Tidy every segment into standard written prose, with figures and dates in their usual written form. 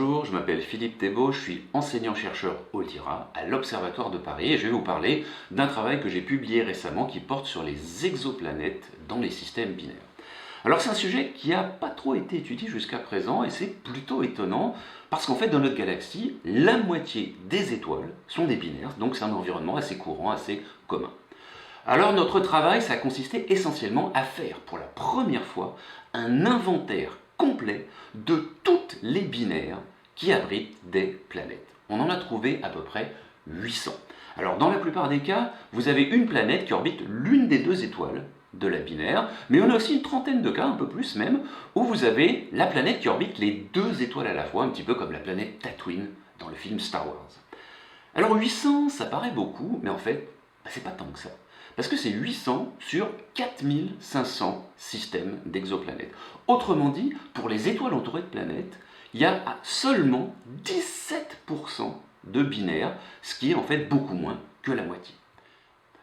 Bonjour, je m'appelle Philippe Thébault, je suis enseignant-chercheur au LIRA à l'Observatoire de Paris et je vais vous parler d'un travail que j'ai publié récemment qui porte sur les exoplanètes dans les systèmes binaires. Alors c'est un sujet qui n'a pas trop été étudié jusqu'à présent et c'est plutôt étonnant parce qu'en fait dans notre galaxie, la moitié des étoiles sont des binaires, donc c'est un environnement assez courant, assez commun. Alors notre travail, ça a consisté essentiellement à faire pour la première fois un inventaire complet de toutes les binaires qui abritent des planètes. On en a trouvé à peu près 800. Alors dans la plupart des cas, vous avez une planète qui orbite l'une des deux étoiles de la binaire, mais on a aussi une trentaine de cas, un peu plus même, où vous avez la planète qui orbite les deux étoiles à la fois, un petit peu comme la planète Tatooine dans le film Star Wars. Alors 800, ça paraît beaucoup, mais en fait, c'est pas tant que ça. Parce que c'est 800 sur 4500 systèmes d'exoplanètes. Autrement dit, pour les étoiles entourées de planètes, il y a seulement 17% de binaires, ce qui est en fait beaucoup moins que la moitié.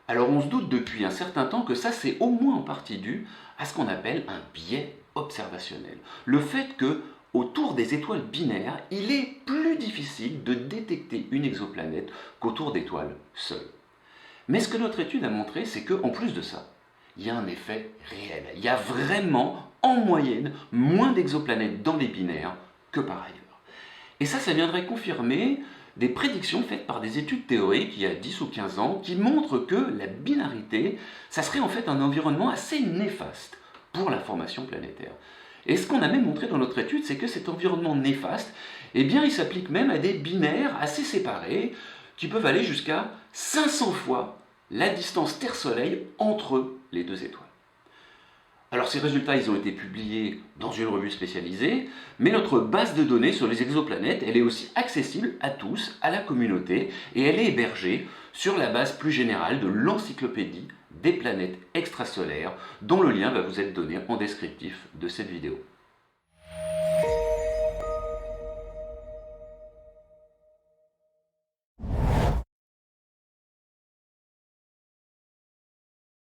Alors on se doute depuis un certain temps que ça c'est au moins en partie dû à ce qu'on appelle un biais observationnel. Le fait que autour des étoiles binaires, il est plus difficile de détecter une exoplanète qu'autour d'étoiles seules. Mais ce que notre étude a montré, c'est qu'en plus de ça, il y a un effet réel. Il y a vraiment, en moyenne, moins d'exoplanètes dans les binaires que par ailleurs. Et ça viendrait confirmer des prédictions faites par des études théoriques il y a 10 ou 15 ans qui montrent que la binarité, ça serait en fait un environnement assez néfaste pour la formation planétaire. Et ce qu'on a même montré dans notre étude, c'est que cet environnement néfaste, eh bien, il s'applique même à des binaires assez séparés, qui peuvent aller jusqu'à 500 fois la distance Terre-Soleil entre les deux étoiles. Alors ces résultats, ils ont été publiés dans une revue spécialisée, mais notre base de données sur les exoplanètes, elle est aussi accessible à tous, à la communauté, et elle est hébergée sur la base plus générale de l'encyclopédie des planètes extrasolaires, dont le lien va vous être donné en descriptif de cette vidéo.